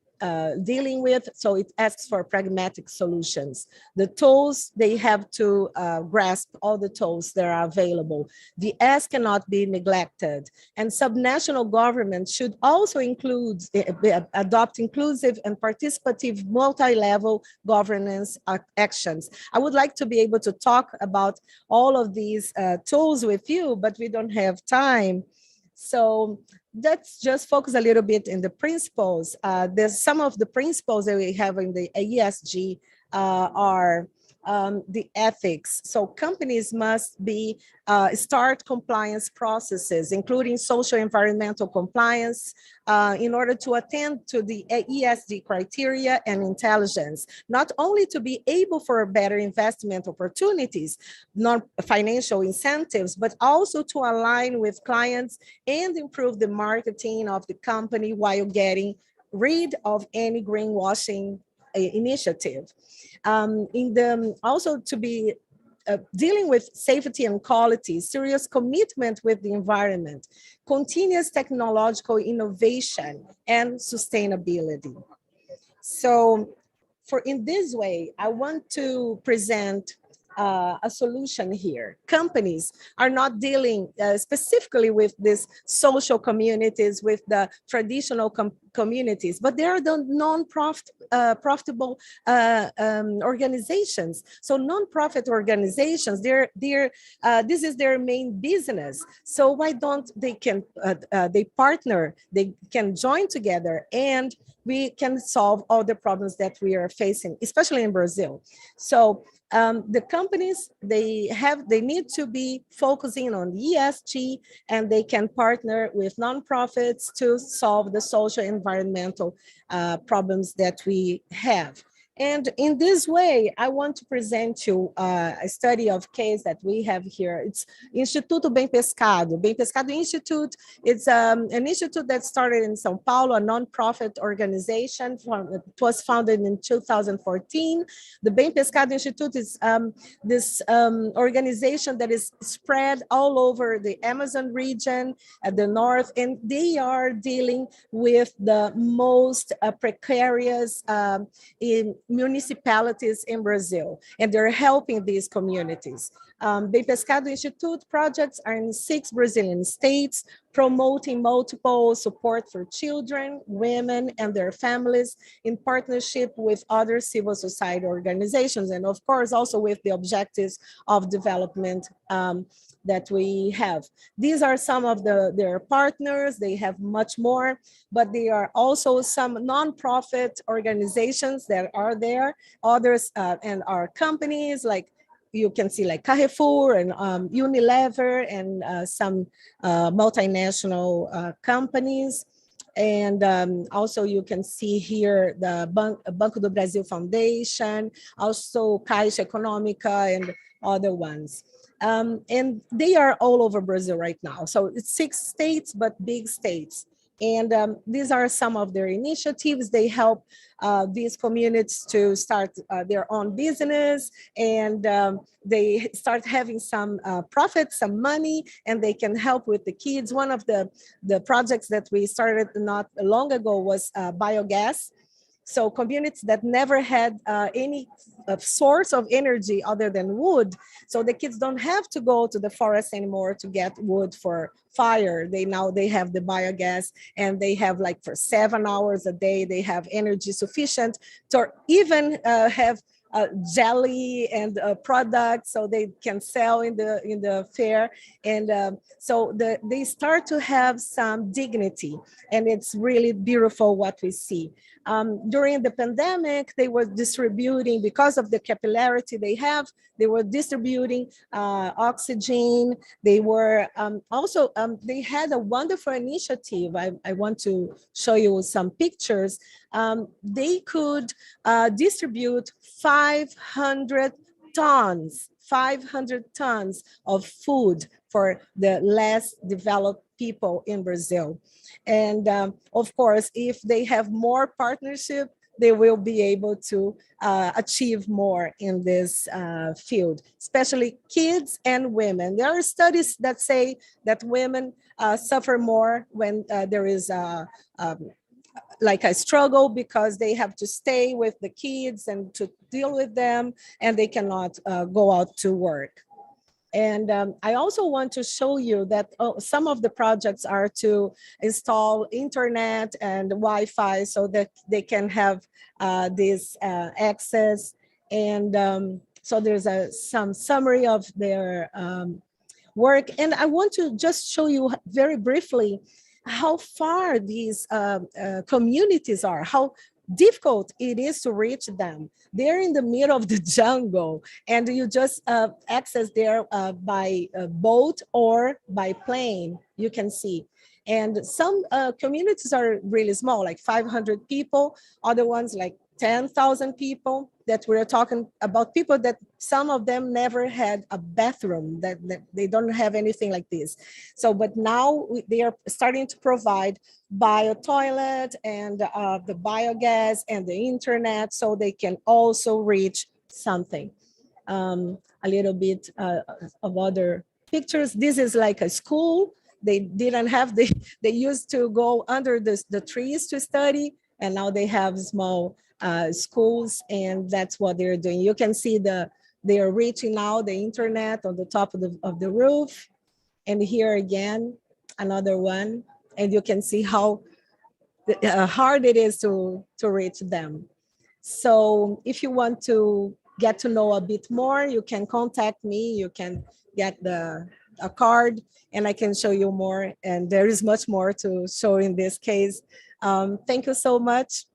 dealing with. So it asks for pragmatic solutions. The tools, they have to grasp all the tools that are available. The S cannot be neglected. And subnational governments should also adopt inclusive and participative multi-level governance actions. I would like to be able to talk about all of these tools with you, but we don't have time. So let's just focus a little bit in the principles. There's some of the principles that we have in the ESG are the ethics. So companies must be start compliance processes, including social environmental compliance, in order to attend to the ESG criteria and intelligence, not only to be able for better investment opportunities, non-financial incentives, but also to align with clients and improve the marketing of the company while getting rid of any greenwashing initiative. Also to be dealing with safety and quality, serious commitment with the environment, continuous technological innovation, and sustainability. So in this way, I want to present a solution here. Companies are not dealing specifically with these social communities, with the traditional communities, but they are the non-profitable organizations. So non-profit organizations, this is their main business. So why don't they partner, they can join together, and we can solve all the problems that we are facing, especially in Brazil. So the companies, they need to be focusing on ESG, and they can partner with nonprofits to solve the social environmental problems that we have. And in this way, I want to present you a study of case that we have here. It's Instituto Bem Pescado. Bem Pescado Institute, it's an institute that started in São Paulo, a nonprofit organization. It was founded in 2014. The Bem Pescado Institute is this organization that is spread all over the Amazon region at the north, and they are dealing with the most precarious municipalities in Brazil, and they're helping these communities. Bem Pescado Institute projects are in 6 Brazilian states, promoting multiple support for children, women, and their families in partnership with other civil society organizations, and of course, also with the objectives of development that we have. These are some of their partners. They have much more, but there are also some nonprofit organizations that are there, others and our companies, like you can see, like Carrefour and Unilever, and some multinational companies. And also you can see here the Banco do Brasil Foundation, also Caixa Econômica, and other ones. And they are all over Brazil right now. So it's 6 states, but big states. And these are some of their initiatives. They help these communities to start their own business, and they start having some profit, some money, and they can help with the kids. One of the projects that we started not long ago was Biogas. So communities that never had any source of energy other than wood, so the kids don't have to go to the forest anymore to get wood for fire. They have the biogas, and they have, like, for 7 hours a day, they have energy sufficient to even have jelly and products, so they can sell in the fair. And so they start to have some dignity, and it's really beautiful what we see. During the pandemic, they were distributing, because of the capillarity they have, they were distributing oxygen. They were also, they had a wonderful initiative. I want to show you some pictures. They could distribute 500 tons of food for the less developed people in Brazil. And of course, if they have more partnership, they will be able to achieve more in this field, especially kids and women. There are studies that say that women suffer more when there is like a struggle because they have to stay with the kids and to deal with them, and they cannot go out to work. And I also want to show you that some of the projects are to install internet and Wi-Fi so that they can have this access. And so there's some summary of their work. And I want to just show you very briefly how far these communities are, how difficult it is to reach them. They're in the middle of the jungle, and you just access there by boat or by plane, you can see. And some communities are really small, like 500 people, other ones like 10,000 people, that we're talking about people that some of them never had a bathroom, that they don't have anything like this. So, but now they are starting to provide bio toilet and the biogas and the internet, so they can also reach something. A little bit of other pictures. This is like a school. They didn't have, they used to go under the trees to study, and now they have small schools, and that's what they're doing. You can see they are reaching now the internet on the top of the roof. And here again, another one. And you can see how hard it is to reach them. So if you want to get to know a bit more, you can contact me. You can get a card, and I can show you more. And there is much more to show in this case. Thank you so much.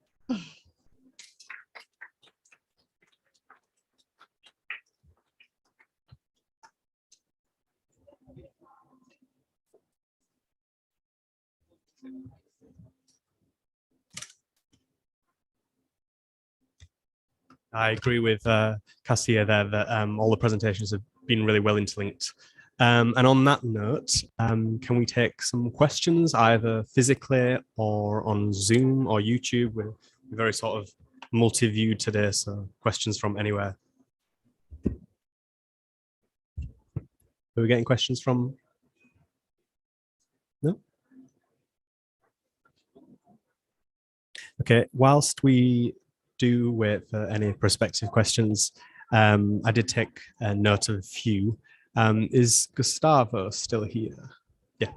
I agree with Cassia there that all the presentations have been really well interlinked. And on that note, can we take some questions either physically or on Zoom or YouTube? We're very sort of multi-viewed today, so questions from anywhere. Are we getting questions from? No? Okay, whilst we do wait for any prospective questions, I did take a note of a few. Is Gustavo still here? Yeah.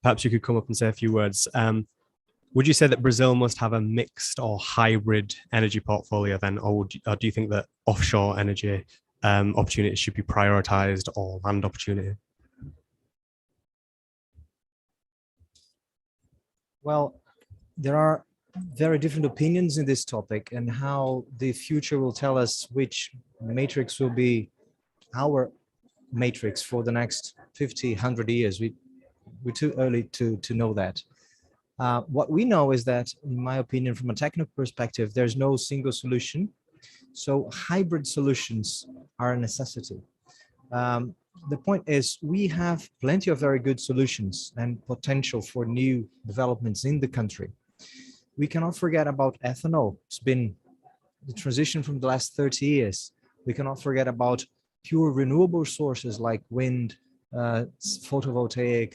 Perhaps you could come up and say a few words. Would you say that Brazil must have a mixed or hybrid energy portfolio then, or do you think that offshore energy opportunities should be prioritized, or land opportunity? Well, there are very different opinions in this topic, and how the future will tell us which matrix will be our matrix for the next 50, 100 years. We're too early to know that. What we know is that, in my opinion, from a technical perspective, there's no single solution. So hybrid solutions are a necessity. The point is, we have plenty of very good solutions and potential for new developments in the country. We cannot forget about ethanol. It's been the transition from the last 30 years. We cannot forget about pure renewable sources like wind, photovoltaic,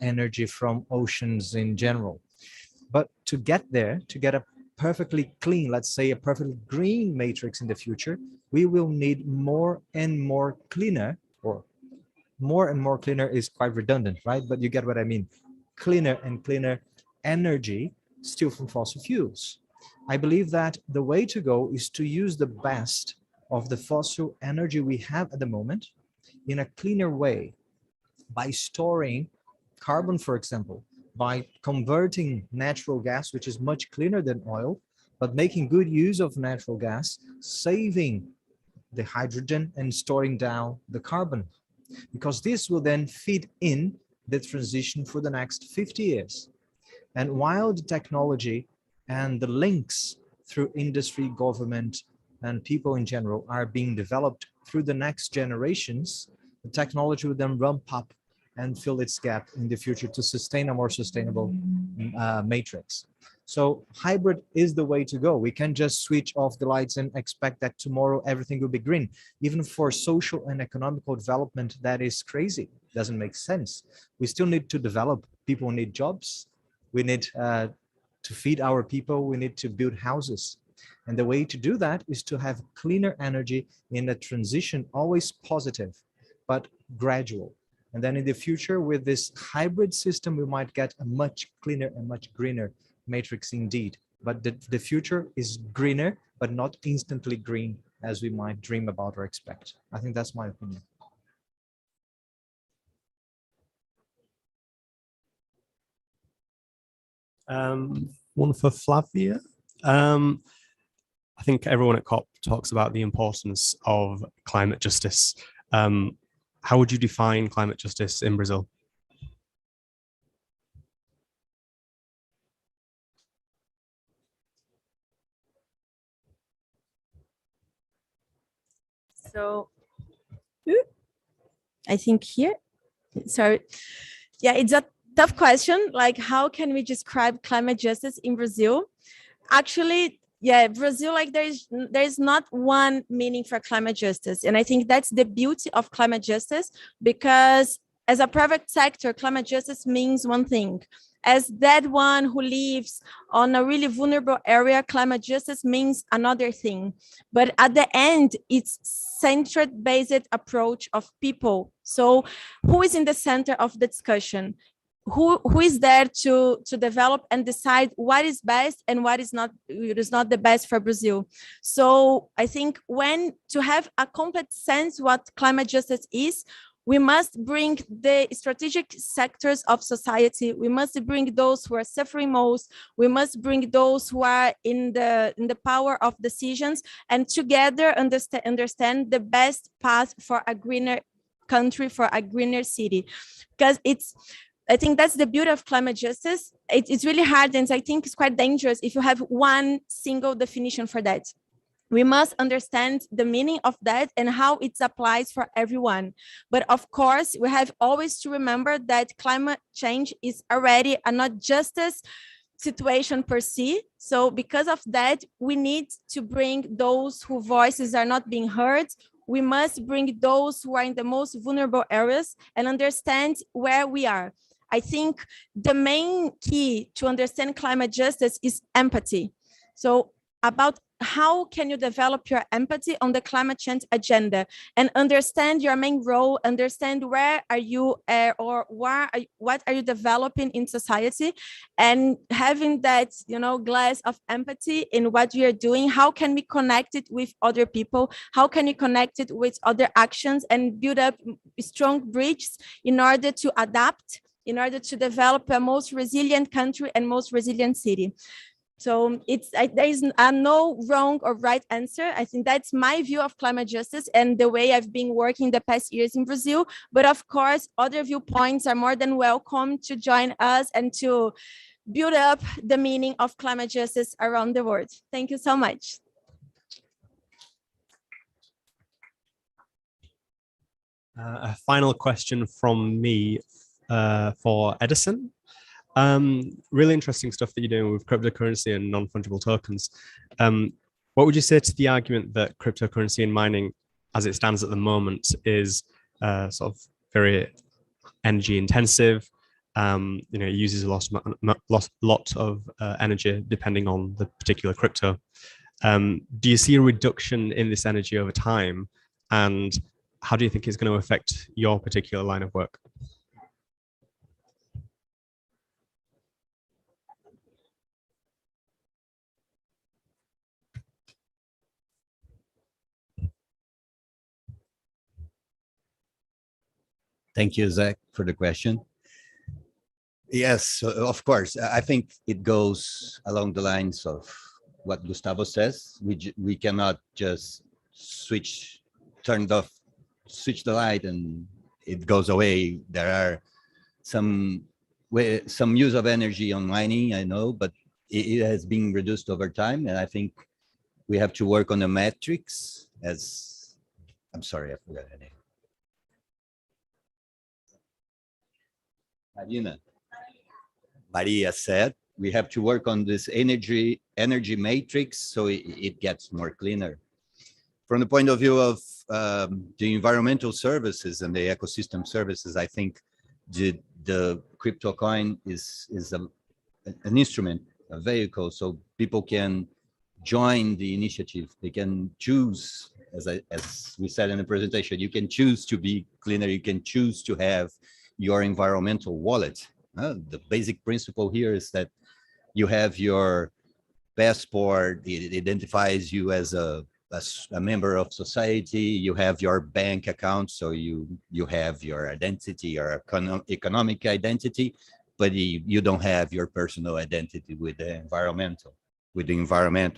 energy from oceans in general. But to get there, to get a perfectly clean, let's say a perfectly green matrix in the future, we will need more and more cleaner, or more and more cleaner is quite redundant, right? But you get what I mean. Cleaner and cleaner energy still from fossil fuels. I believe that the way to go is to use the best of the fossil energy we have at the moment in a cleaner way, by storing carbon, for example, by converting natural gas, which is much cleaner than oil, but making good use of natural gas, saving the hydrogen and storing down the carbon, because this will then feed in the transition for the next 50 years. And while the technology and the links through industry, government, and people in general are being developed through the next generations, the technology will then ramp up and fill its gap in the future to sustain a more sustainable matrix. So hybrid is the way to go. We can't just switch off the lights and expect that tomorrow everything will be green. Even for social and economical development, that is crazy. Doesn't make sense. We still need to develop people need jobs. We need to feed our people. We need to build houses. And the way to do that is to have cleaner energy in a transition, always positive, but gradual. And then in the future, with this hybrid system, we might get a much cleaner and much greener matrix indeed. But the future is greener, but not instantly green as we might dream about or expect. I think that's my opinion. One for Flavia. I think everyone at COP talks about the importance of climate justice. How would you define climate justice in Brazil? So I think here, sorry. Yeah, it's a tough question. Like, how can we describe climate justice in Brazil? Actually, yeah, Brazil, like there's not one meaning for climate justice. And I think that's the beauty of climate justice, because as a private sector, climate justice means one thing. As that one who lives on a really vulnerable area, climate justice means another thing. But at the end, it's centered-based approach of people. So who is in the center of the discussion? Who is there to develop and decide what is best and what is not the best for Brazil. So I think when to have a complete sense what climate justice is, we must bring the strategic sectors of society. We must bring those who are suffering most. We must bring those who are in the power of decisions, and together understand the best path for a greener country, for a greener city. Because I think that's the beauty of climate justice. It's really hard, and I think it's quite dangerous if you have one single definition for that. We must understand the meaning of that and how it applies for everyone. But of course, we have always to remember that climate change is already a not justice situation per se. So because of that, we need to bring those whose voices are not being heard. We must bring those who are in the most vulnerable areas and understand where we are. I think the main key to understand climate justice is empathy. So about how can you develop your empathy on the climate change agenda and understand your main role, understand where are you what are you developing in society, and having that, glass of empathy in what you're doing. How can we connect it with other people? How can you connect it with other actions and build up strong bridges in order to adapt, in order to develop a most resilient country and most resilient city? So there is no wrong or right answer. I think that's my view of climate justice and the way I've been working the past years in Brazil. But of course, other viewpoints are more than welcome to join us and to build up the meaning of climate justice around the world. Thank you so much. A final question from me for Edison. Really interesting stuff that you're doing with cryptocurrency and non-fungible tokens. What would you say to the argument that cryptocurrency and mining, as it stands at the moment, is sort of very energy intensive? It uses a lot of energy depending on the particular crypto. Do you see a reduction in this energy over time? And how do you think it's going to affect your particular line of work? Thank you, Zach, for the question. Yes, of course. I think it goes along the lines of what Gustavo says. We cannot just switch the light and it goes away. There are some use of energy on mining, I know, but it has been reduced over time. And I think we have to work on the metrics I'm sorry, I forgot her name. Maria said, we have to work on this energy matrix so it gets more cleaner. From the point of view of the environmental services and the ecosystem services, I think the crypto coin is an instrument, a vehicle, so people can join the initiative. They can choose, as we said in the presentation, you can choose to be cleaner. You can choose to have your environmental wallet. The basic principle here is that you have your passport. It identifies you as a member of society. You have your bank account, so you have your identity, your economic identity, but you don't have your personal identity with the environment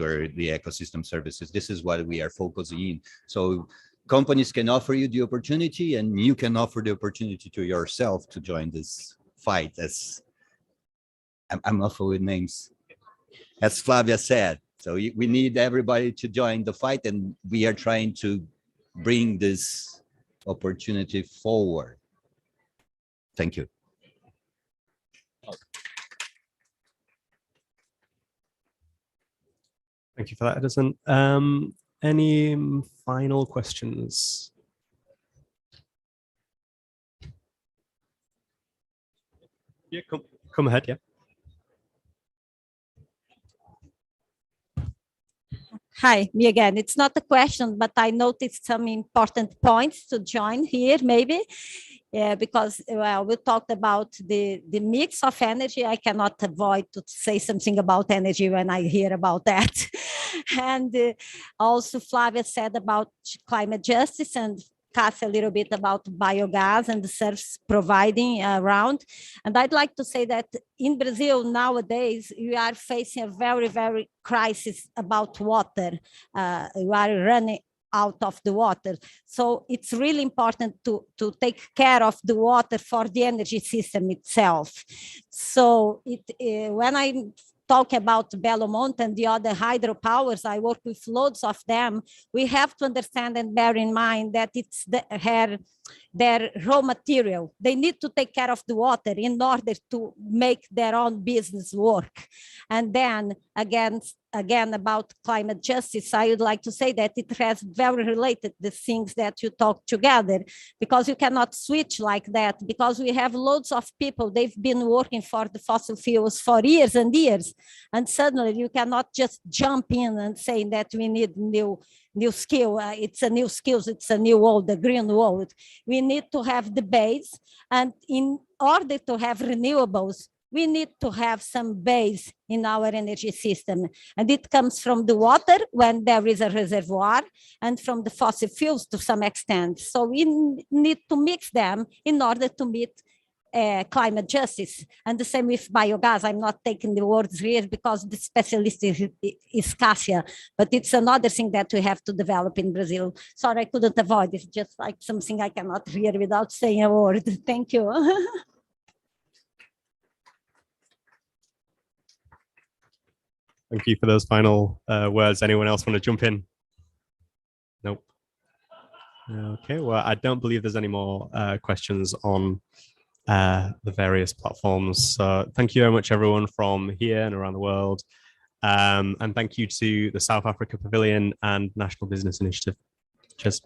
or the ecosystem services. This is what we are focusing in. So companies can offer you the opportunity, and you can offer the opportunity to yourself to join this fight. As I'm awful with names, as Flavia said. So we need everybody to join the fight, and we are trying to bring this opportunity forward. Thank you. Thank you for that, Edison. Any final questions? Yeah, come ahead, yeah. Hi, me again. It's not a question, but I noticed some important points to join here, maybe. Because, well, we talked about the mix of energy. I cannot avoid to say something about energy when I hear about that. And also Flavia said about climate justice, and Cassie a little bit about biogas and the service providing around. And I'd like to say that in Brazil nowadays, we are facing a very, very crisis about water. We are running out of the water. So it's really important to take care of the water for the energy system itself. So when I talk about Belo Monte and the other hydropowers, I work with loads of them. We have to understand and bear in mind that it's their raw material. They need to take care of the water in order to make their own business work. And then again about climate justice, I would like to say that it has very related the things that you talk together, because you cannot switch like that, because we have loads of people, they've been working for the fossil fuels for years and years, and suddenly you cannot just jump in and say that we need new skill. It's a new skills, it's a new world, the green world. We need to have the base, and in order to have renewables, we need to have some base in our energy system. And it comes from the water when there is a reservoir, and from the fossil fuels to some extent. So we need to mix them in order to meet climate justice. And the same with biogas. I'm not taking the words here because the specialist is Cassia, but it's another thing that we have to develop in Brazil. Sorry, I couldn't avoid. It's just like something I cannot hear without saying a word. Thank you. Thank you for those final words. Anyone else want to jump in? Nope. Okay, well, I don't believe there's any more questions on the various platforms. So thank you very much, everyone from here and around the world. And thank you to the South Africa Pavilion and National Business Initiative. Cheers.